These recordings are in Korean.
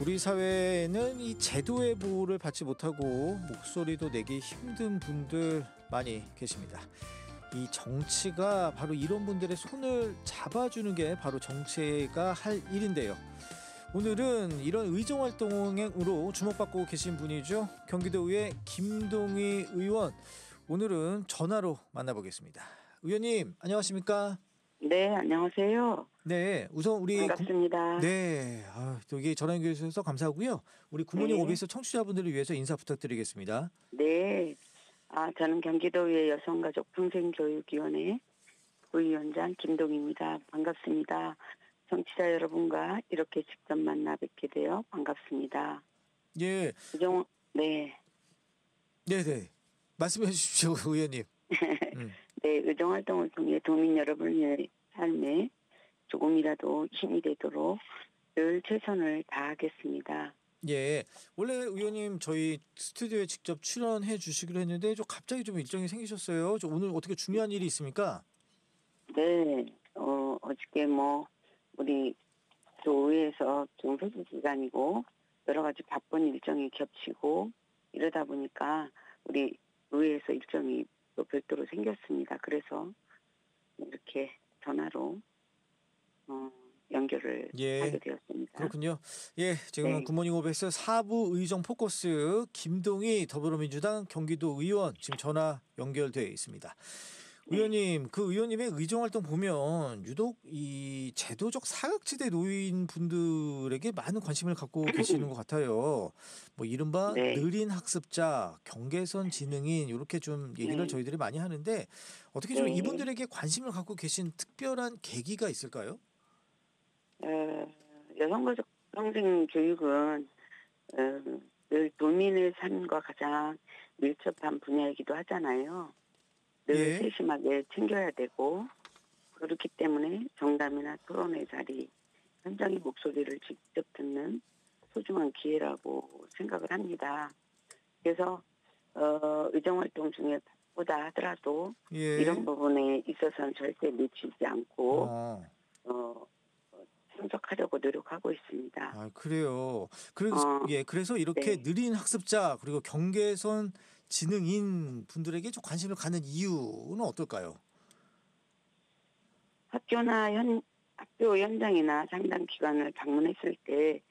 우리 사회에는 이 제도의 보호를 받지 못하고 목소리도 내기 힘든 분들 많이 계십니다. 이 정치가 바로 이런 분들의 손을 잡아주는 게 바로 정치가 할 일인데요. 오늘은 이런 의정활동으로 주목받고 계신 분이죠. 경기도의회 김동희 의원. 오늘은 전화로 만나보겠습니다. 의원님 안녕하십니까? 네, 안녕하세요. 네, 우선 우리 반갑습니다. 네, 또 이게 전화 연결해 주셔서 감사하고요. 우리 굿모닝 네. OBS 청취자분들을 위해서 인사 부탁드리겠습니다. 네. 저는 경기도의회 여성가족평생교육위원회 부위원장 김동희입니다. 반갑습니다. 정치자 여러분과 이렇게 직접 만나 뵙게 되어 반갑습니다. 예, 네. 네네. 말씀해 주십시오, 의원님. 네, 의정활동을 통해 도민 여러분의 삶에 조금이라도 힘이 되도록 늘 최선을 다하겠습니다. 예, 원래 의원님 저희 스튜디오에 직접 출연해 주시기로 했는데 좀 갑자기 좀 일정이 생기셨어요. 오늘 어떻게 중요한 일이 있습니까? 네, 어저께 우리 교회에서 좀 회식 기간이고 여러 가지 바쁜 일정이 겹치고 이러다 보니까 우리 의회에서 일정이 또 별도로 생겼습니다. 그래서 이렇게 전화로 연결을 하게 되었습니다. 그렇군요. 예, 지금은 네. 굿모닝 OBS 4부 의정 포커스 김동희 더불어민주당 경기도 의원 지금 전화 연결돼 있습니다. 네. 의원님, 그 의원님의 의정활동 보면 유독 이 제도적 사각지대 노인 분들에게 많은 관심을 갖고 계시는 것 같아요. 뭐 이른바 네. 느린 학습자, 경계선 지능인 이렇게 좀 얘기를 저희들이 많이 하는데 어떻게 좀 네. 이분들에게 관심을 갖고 계신 특별한 계기가 있을까요? 여성가족 평생 교육은 늘 도민의 삶과 가장 밀접한 분야이기도 하잖아요. 늘 세심하게 챙겨야 되고 그렇기 때문에 정담이나 토론의 자리, 현장의 목소리를 직접 듣는 소중한 기회라고 생각을 합니다. 그래서 의정활동 중에 바쁘다 하더라도 이런 부분에 있어서는 절대 놓치지 않고 참석하려고 노력하고 있습니다. 아, 그래요. 그래서 이렇게 네. 느린 학습자 그리고 경계선 지능인 분들에게 좀 관심을 갖는 이유는 어떨까요? 학교 현장이나 상담 기관을 방문했을 때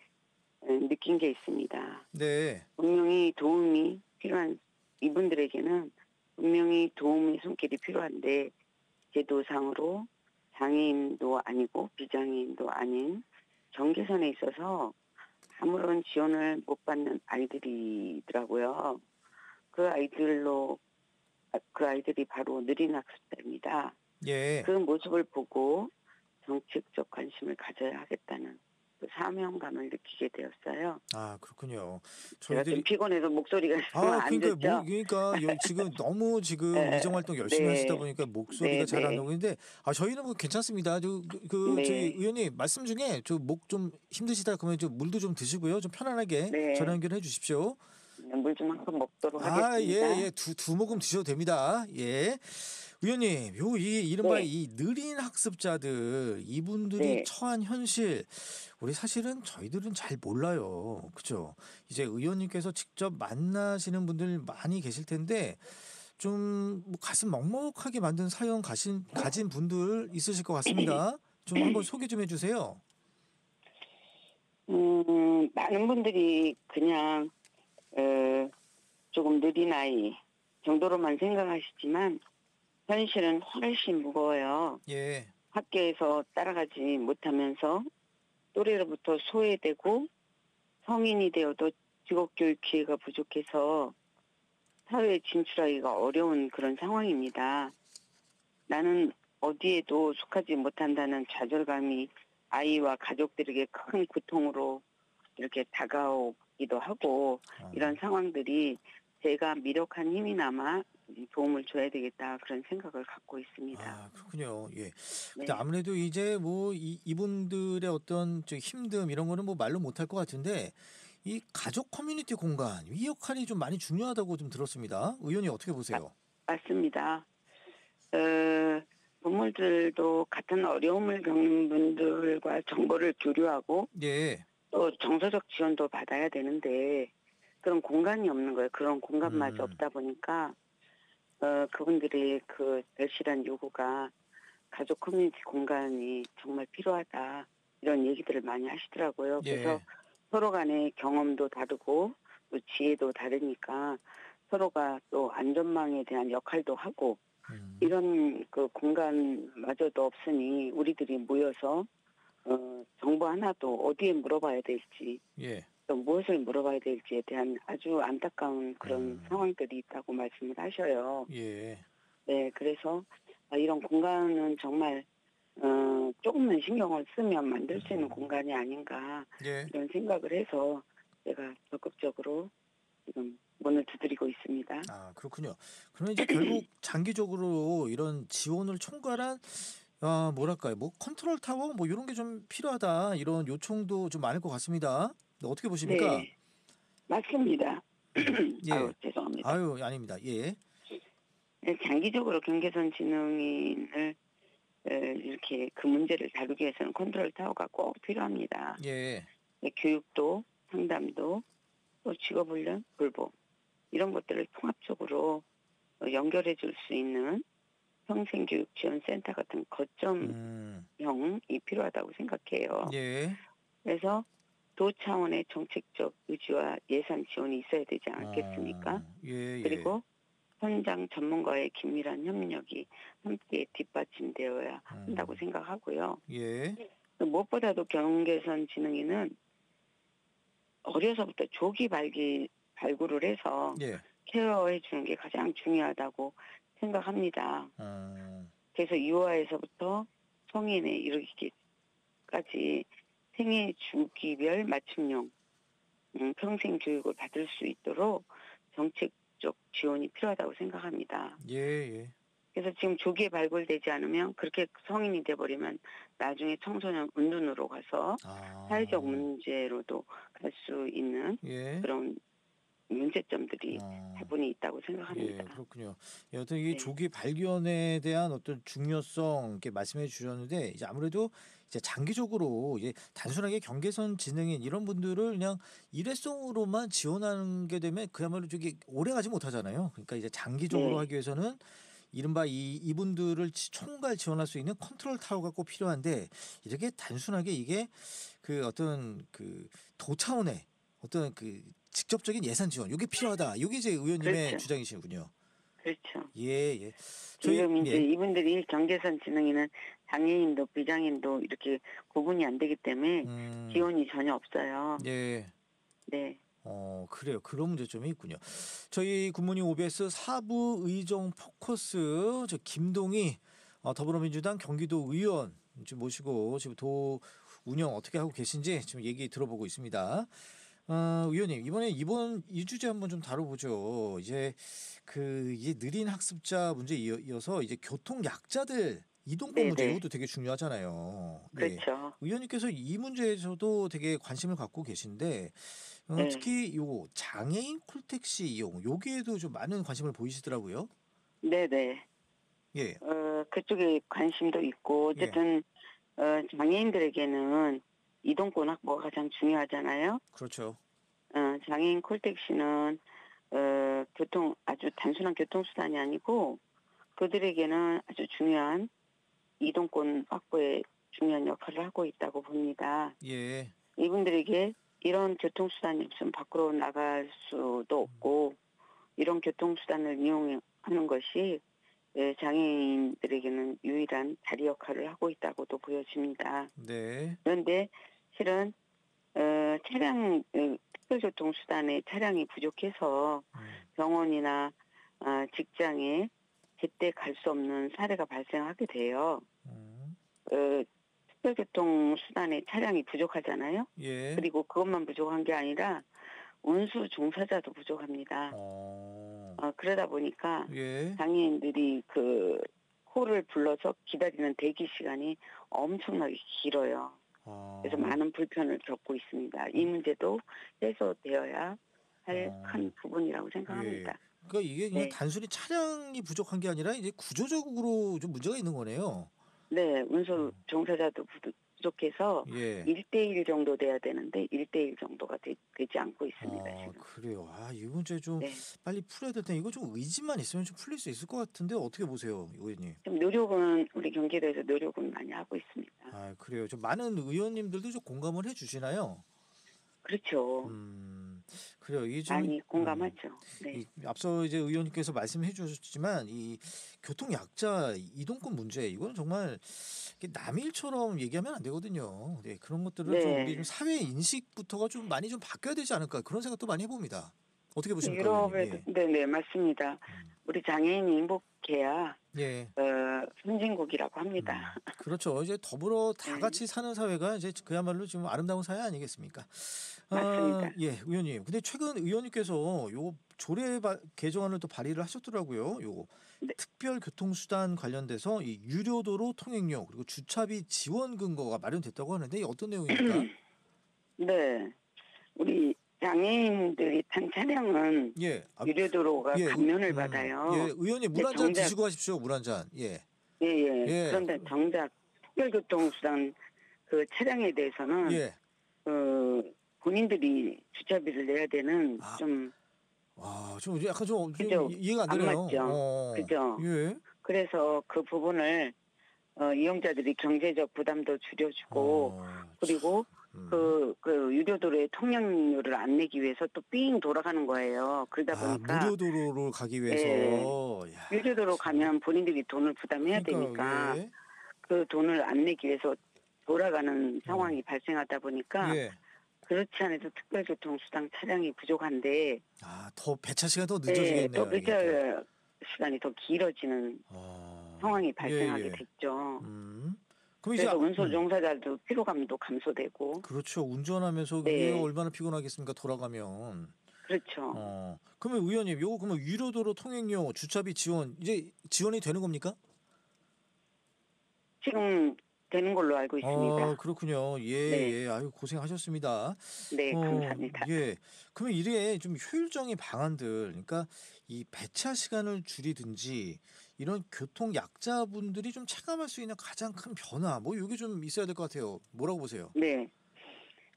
느낀 게 있습니다. 네. 분명히 도움이 필요한 이분들에게는 분명히 도움의 손길이 필요한데 제도상으로 장애인도 아니고 비장애인도 아닌 경계선에 있어서 아무런 지원을 못 받는 아이들이더라고요. 그 아이들이 바로 느린 학습자입니다. 예. 그 모습을 보고 정책적 관심을 가져야 하겠다는 그 사명감을 느끼게 되었어요. 아, 그렇군요. 제가 좀 피곤해서 목소리가 안 좋죠? 지금 너무 의정활동 열심히 하시다 보니까 목소리가 잘 안 나오고 있는데 저희는 뭐 괜찮습니다. 저희 의원님 말씀 중에 목 좀 힘드시다 그러면 좀 물도 좀 드시고요. 좀 편안하게 전화 연결해 주십시오. 물 좀 한 컵 먹도록 하겠습니다. 예. 두 모금 드셔도 됩니다. 예. 의원님, 이른바 이 느린 학습자들, 이분들이 처한 현실, 우리 사실은 저희들은 잘 몰라요. 그죠? 이제 의원님께서 직접 만나시는 분들 많이 계실 텐데, 좀 가슴 먹먹하게 만든 사연 가진 분들 있으실 것 같습니다. 좀 한번 소개 좀 해주세요. 많은 분들이 그냥, 조금 느린 아이 정도로만 생각하시지만, 현실은 훨씬 무거워요. 예. 학교에서 따라가지 못하면서 또래로부터 소외되고 성인이 되어도 직업교육 기회가 부족해서 사회에 진출하기가 어려운 그런 상황입니다. 나는 어디에도 속하지 못한다는 좌절감이 아이와 가족들에게 큰 고통으로 이렇게 다가오기도 하고 이런 상황들이 제가 미력한 힘이나마 도움을 줘야 되겠다 그런 생각을 갖고 있습니다. 아, 그렇군요. 예. 근데 아무래도 이제 이분들의 어떤 힘듦 이런 거는 말로 못할 것 같은데 이 가족 커뮤니티 공간 이 역할이 좀 많이 중요하다고 좀 들었습니다. 의원이 어떻게 보세요? 맞습니다. 부모들도 같은 어려움을 겪는 분들과 정보를 교류하고 또 정서적 지원도 받아야 되는데 그런 공간이 없는 거예요. 그런 공간마저 음. 없다 보니까 그분들이 그 절실한 요구가 가족 커뮤니티 공간이 정말 필요하다 이런 얘기들을 많이 하시더라고요. 그래서 예. 서로 간의 경험도 다르고 또 지혜도 다르니까 서로가 또 안전망에 대한 역할도 하고 음. 이런 그 공간마저도 없으니 우리들이 모여서 정보 하나도 어디에 물어봐야 될지 예. 또 무엇을 물어봐야 될지에 대한 아주 안타까운 그런 음. 상황들이 있다고 말씀을 하셔요. 예. 네, 그래서 이런 공간은 정말 조금만 신경을 쓰면 만들 수 있는 공간이 아닌가 예. 이런 생각을 해서 제가 적극적으로 지금 문을 두드리고 있습니다. 아, 그렇군요. 그러면 이제 결국 장기적으로 이런 지원을 총괄한 뭐랄까요? 뭐 컨트롤 타워 뭐 이런 게 좀 필요하다. 이런 요청도 좀 많을 것 같습니다. 어떻게 보십니까? 네, 맞습니다. 아유, 예. 죄송합니다. 아유, 아닙니다. 예. 네, 장기적으로 경계선 지능인을 이렇게 그 문제를 다루기 위해서는 컨트롤 타워가 꼭 필요합니다. 예. 네, 교육도, 상담도, 또 직업훈련, 돌봄 이런 것들을 통합적으로 연결해 줄 수 있는 평생교육지원센터 같은 거점형이 음. 필요하다고 생각해요. 예. 그래서 도 차원의 정책적 의지와 예산 지원이 있어야 되지 않겠습니까? 예, 예. 그리고 현장 전문가의 긴밀한 협력이 함께 뒷받침되어야 한다고 음. 생각하고요. 예. 무엇보다도 경계선 지능인은 어려서부터 조기 발굴을 해서 예. 케어해 주는 게 가장 중요하다고 생각합니다. 음. 그래서 유아에서부터 성인에 이르기까지 생애 주기별 맞춤형 평생 교육을 받을 수 있도록 정책적 지원이 필요하다고 생각합니다. 예, 예. 그래서 지금 조기에 발굴되지 않으면 그렇게 성인이 돼버리면 나중에 청소년 은둔으로 가서 사회적 아. 문제로도 갈 수 있는 예. 그런 문제점들이 어. 다분히 있다고 생각합니다. 예, 그렇군요. 예, 어떤 이 네, 조기 발견에 대한 어떤 중요성 이렇게 말씀해 주셨는데 이제 아무래도 이제 장기적으로 이제 단순하게 경계선 지능인 이런 분들을 그냥 일회성으로만 지원하는 게 되면 그야말로 저기 오래 가지 못하잖아요. 그러니까 이제 장기적으로 네, 하기 위해서는 이른바 이분들을 총괄 지원할 수 있는 컨트롤 타워가 꼭 필요한데 이렇게 단순하게 이게 그 어떤 그 도 차원의 어떤 그 직접적인 예산 지원 요게 필요하다. 요게 이제 의원님의 그렇죠, 주장이시군요. 그렇죠. 예, 예. 저희 지금 이제 예. 이분들이 경계선 지능인은 장애인도 비장애인도 이렇게 구분이 안 되기 때문에 음. 지원이 전혀 없어요. 예. 네, 그래요. 그런 문제점이 있군요. 저희 굿모닝 OBS 사부 의정 포커스 저 김동희 더불어민주당 경기도 의원 지금 모시고 지금 도 운영 어떻게 하고 계신지 지금 얘기 들어보고 있습니다. 의원님 이번 이 주제 한번 좀 다뤄보죠. 이제 느린 학습자 문제 이어서 이제 교통 약자들 이동권 문제 네네, 이것도 되게 중요하잖아요. 예. 그렇죠. 의원님께서 이 문제에서도 되게 관심을 갖고 계신데 네, 특히 요 장애인 콜택시 이용 여기에도 좀 많은 관심을 보이시더라고요. 네네. 예, 그쪽에 관심도 있고 예, 어쨌든 장애인들에게는 이동권 확보가 가장 중요하잖아요. 그렇죠. 장애인 콜택시는 아주 단순한 교통수단이 아니고 그들에게는 아주 중요한 이동권 확보에 중요한 역할을 하고 있다고 봅니다. 예, 이분들에게 이런 교통수단이 없으면 밖으로 나갈 수도 없고 이런 교통수단을 이용하는 것이 장애인들에게는 유일한 다리 역할을 하고 있다고도 보여집니다. 네, 그런데 실은 특별교통수단의 차량이 부족해서 음, 병원이나 직장에 제때 갈 수 없는 사례가 발생하게 돼요. 음, 특별교통수단의 차량이 부족하잖아요. 예, 그리고 그것만 부족한 게 아니라 운수 종사자도 부족합니다. 어, 그러다 보니까 예, 장애인들이 그 콜을 불러서 기다리는 대기 시간이 엄청나게 길어요. 그래서 아, 많은 불편을 겪고 있습니다. 이 문제도 해소되어야 할 큰 어, 부분이라고 예. 생각합니다. 그러니까 이게 그냥 네. 단순히 차량이 부족한 게 아니라 이제 구조적으로 좀 문제가 있는 거네요. 네, 운수 음, 종사자도 부족해서 예. 1대1 정도 돼야 되는데 1대1 정도가 되지 않고 있습니다, 지금. 그래요. 이 문제 좀 네. 빨리 풀어야 될 텐데 이거 좀 의지만 있으면 좀 풀릴 수 있을 것 같은데 어떻게 보세요, 의원님? 좀 노력은 우리 경기도에서 노력은 많이 하고 있습니다. 그래요. 좀 많은 의원님들도 좀 공감을 해 주시나요? 그렇죠. 그래요. 이게 좀 많이 공감하죠. 네. 앞서 이제 의원님께서 말씀해 주셨지만 이 교통 약자 이동권 문제 이거는 정말 이게 남일처럼 얘기하면 안 되거든요. 네, 그런 것들을 좀 우리 좀 네. 사회 인식부터가 좀 많이 좀 바뀌어야 되지 않을까 그런 생각도 많이 해봅니다. 어떻게 보십니까, 의원님? 유럽에도 네, 맞습니다. 우리 장애인이 행복해야 예. 선진국이라고 합니다. 그렇죠. 이제 더불어 다 네, 같이 사는 사회가 이제 그야말로 지금 아름다운 사회 아니겠습니까? 맞습니다. 예, 의원님. 근데 최근 의원님께서 요 개정안을 또 발의를 하셨더라고요. 요 네. 특별 교통수단 관련돼서 이 유료도로 통행료 그리고 주차비 지원 근거가 마련됐다고 하는데 이게 어떤 내용입니까? 네. 우리 장애인들이 탄 차량은 예, 유료도로가 예, 감면을 받아요. 예, 의원님 물 근데 한 잔 정작 드시고 가십시오. 물 한 잔. 예, 예, 예. 예, 그런데 정작 특별교통수단 그 차량에 대해서는 예. 본인들이 주차비를 내야 되는 아, 좀 좀 약간 좀 그죠? 이해가 안 안 되네요. 맞죠? 그죠? 예. 그래서 그 부분을 이용자들이 경제적 부담도 줄여주고 참, 그리고 그 유료도로의 통행료를 안 내기 위해서 또 삥 돌아가는 거예요. 그러다 보니까 무료 도로로 가기 예, 위해서. 야, 유료도로 참. 가면 본인들이 돈을 부담해야 그러니까요. 되니까 예. 그 돈을 안 내기 위해서 돌아가는 어, 상황이 발생하다 보니까 예. 그렇지 않아도 특별교통수단 차량이 부족한데 더 배차 시간 더 더 늦어지겠네요. 이게 또. 배차 시간이 더 길어지는 상황이 예, 발생하게 예. 됐죠. 그럼 이제 그래서 운송 종사자도 피로감도 감소되고 그렇죠. 운전하면서 그게 네, 얼마나 피곤하겠습니까? 돌아가면. 그렇죠. 그러면 의원님, 요거 그러면 유료 도로 통행료 주차비 지원 이제 지원이 되는 겁니까? 지금 되는 걸로 알고 있습니다. 그렇군요. 예, 네, 예. 아유, 고생하셨습니다. 네, 감사합니다. 예. 그러면 이래 좀 효율적인 방안들, 그러니까 이 배차 시간을 줄이든지 이런 교통 약자분들이 좀 체감할 수 있는 가장 큰 변화, 뭐 이게 좀 있어야 될 것 같아요. 뭐라고 보세요? 네,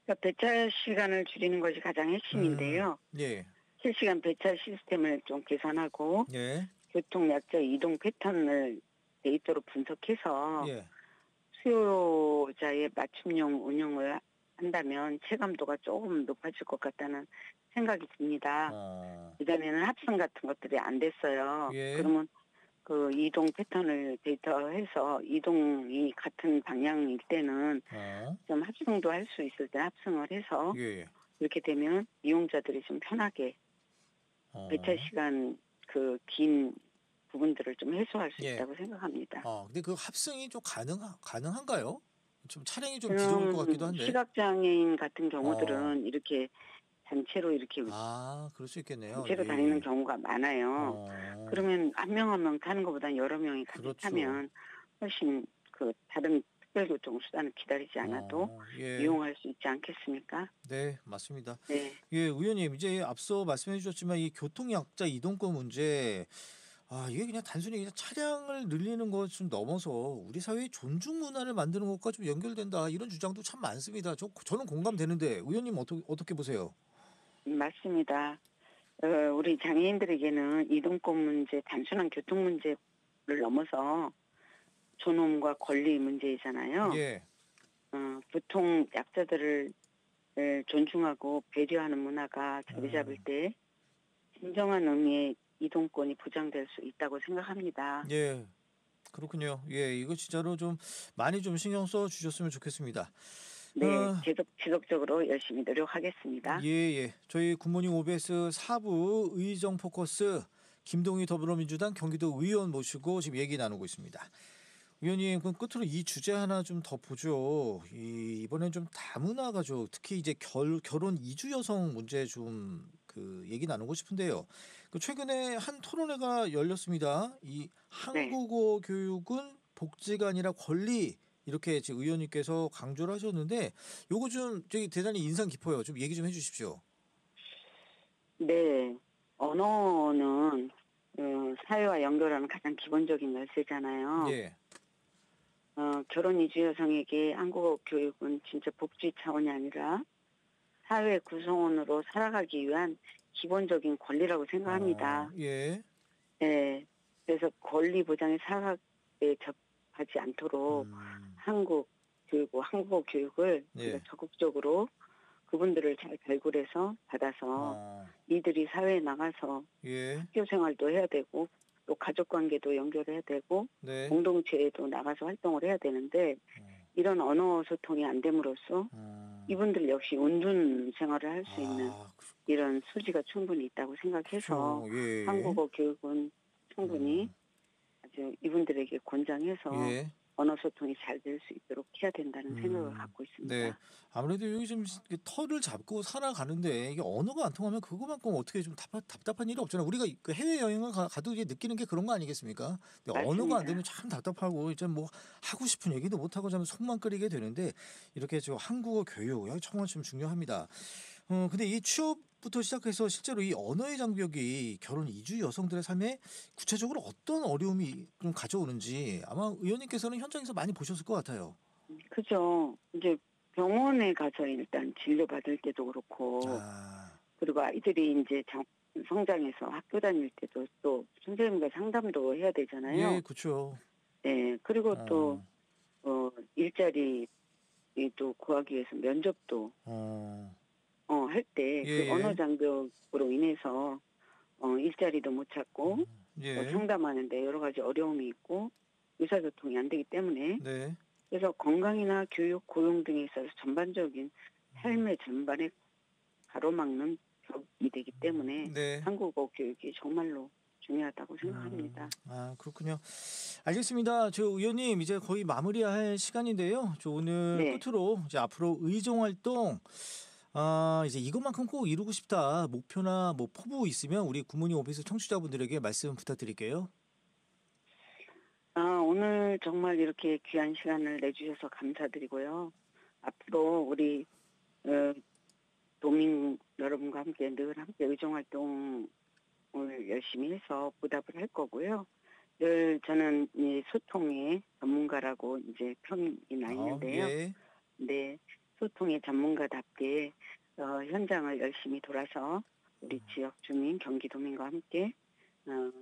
그러니까 배차 시간을 줄이는 것이 가장 핵심인데요. 예, 실시간 배차 시스템을 좀 개선하고 예, 교통 약자 이동 패턴을 데이터로 분석해서 예. 수요자의 맞춤형 운영을 한다면 체감도가 조금 높아질 것 같다는 생각이 듭니다. 이전에는 합승 같은 것들이 안 됐어요. 예, 그러면 그 이동 패턴을 데이터해서 이동이 같은 방향일 때는 좀 합승도 할 수 있을 때 합승을 해서 예, 이렇게 되면 이용자들이 좀 편하게 배차 어, 시간 그 긴 부분들을 좀 해소할 수 예. 있다고 생각합니다. 근데 그 합승이 좀 가능한가요? 좀 차량이 좀 부족할 것 같기도 저는 한데. 시각장애인 같은 어, 경우들은 이렇게 단체로 이렇게 그럴 수 있겠네요. 단체로 예, 다니는 예. 경우가 많아요. 어, 그러면 한 명 한 명 타는 것보다 여러 명이 같이 그렇죠. 타면 훨씬 그 다른 특별교통 수단을 기다리지 않아도 예. 이용할 수 있지 않겠습니까? 네, 맞습니다. 네, 예, 의원님, 이제 앞서 말씀해 주셨지만 이 교통약자 이동권 문제, 이게 그냥 단순히 그냥 차량을 늘리는 것좀 넘어서 우리 사회의 존중 문화를 만드는 것과 좀 연결된다 이런 주장도 참 많습니다. 저는 공감되는데 의원님 어떻게 보세요? 맞습니다. 우리 장애인들에게는 이동권 문제, 단순한 교통 문제를 넘어서 존엄과 권리 문제이잖아요. 예, 교통 약자들을 존중하고 배려하는 문화가 자리 잡을 음, 때 진정한 의미의 이동권이 보장될 수 있다고 생각합니다. 예, 그렇군요. 예, 이거 진짜로 좀 많이 좀 신경 써 주셨으면 좋겠습니다. 네, 어, 지속적으로 열심히 노력하겠습니다. 예, 예. 저희 굿모닝 OBS 4부 의정 포커스 김동희 더불어민주당 경기도 의원 모시고 지금 얘기 나누고 있습니다. 의원님, 그럼 끝으로 이 주제 하나 좀 더 보죠. 이번엔 좀 다문화 가족, 특히 이제 결혼 이주 여성 문제 좀 그 얘기 나누고 싶은데요. 그 최근에 한 토론회가 열렸습니다. 이 네, 한국어 교육은 복지가 아니라 권리 이렇게 지금 의원님께서 강조를 하셨는데 요거 좀 저기 대단히 인상 깊어요. 좀 얘기 좀 해주십시오. 네, 언어는 사회와 연결하는 가장 기본적인 열쇠잖아요. 예, 결혼 이주 여성에게 한국어 교육은 진짜 복지 차원이 아니라 사회 구성원으로 살아가기 위한 기본적인 권리라고 생각합니다. 예. 네. 그래서 권리 보장의 사각에 접하지 않도록 한국 교육과 한국어 교육을 우리가 예. 적극적으로 그분들을 잘 발굴해서 받아서 어. 이들이 사회에 나가서 예. 학교 생활도 해야 되고 또 가족 관계도 연결해야 되고 네. 공동체에도 나가서 활동을 해야 되는데 이런 언어 소통이 안 됨으로써 이분들 역시 온둔 생활을 할 수 있는 이런 소지가 충분히 있다고 생각해서 그렇죠. 예. 한국어 교육은 충분히 아주 이분들에게 권장해서 예. 언어 소통이 잘 될 수 있도록 해야 된다는 생각을 갖고 있습니다. 네. 아무래도 여기 좀 터를 잡고 살아가는데 이게 언어가 안 통하면 그거만큼 어떻게 좀 답답한 일이 없잖아요. 우리가 그 해외 여행을 가도 이제 느끼는 게 그런 거 아니겠습니까? 근데 언어가 안 되면 참 답답하고 이제 뭐 하고 싶은 얘기도 못 하고 좀 속만 끓이게 되는데 이렇게 저 한국어 교육 여기 정말 좀 중요합니다. 근데 이 취업부터 시작해서 실제로 이 언어의 장벽이 결혼 이주 여성들의 삶에 구체적으로 어떤 어려움이 좀 가져오는지 아마 의원님께서는 현장에서 많이 보셨을 것 같아요. 그죠. 이제 병원에 가서 일단 진료받을 때도 그렇고 그리고 아이들이 이제 성장해서 학교 다닐 때도 또 선생님과 상담도 해야 되잖아요. 예, 그렇죠. 네. 그리고 또 일자리 또 구하기 위해서 면접도 할 때 그 예. 언어 장벽으로 인해서 일자리도 못 찾고 예. 상담하는데 여러 가지 어려움이 있고 의사소통이 안 되기 때문에 네. 그래서 건강이나 교육, 고용 등에 있어서 전반적인 삶의 전반에 가로막는 벽이 되기 때문에 네. 한국어 교육이 정말로 중요하다고 생각합니다. 그렇군요. 알겠습니다. 저 의원님 이제 거의 마무리할 시간인데요. 저 오늘 네. 끝으로 이제 앞으로 의정 활동 이제 이것만큼 꼭 이루고 싶다 목표나 뭐 포부 있으면 우리 굿모닝 오피스 청취자분들에게 말씀 부탁드릴게요. 오늘 정말 이렇게 귀한 시간을 내주셔서 감사드리고요. 앞으로 우리 도민 여러분과 함께 늘 함께 의정 활동을 열심히 해서 보답을 할 거고요. 늘 저는 이 소통의 전문가라고 이제 평이 나 있는데요. 예. 네, 소통의 전문가답게 현장을 열심히 돌아서 우리 지역 주민, 경기도민과 함께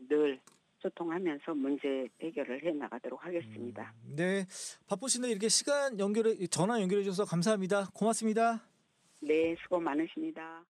늘 소통하면서 문제 해결을 해 나가도록 하겠습니다. 네, 바쁘신데 이렇게 전화 연결해 주셔서 감사합니다. 고맙습니다. 네, 수고 많으십니다.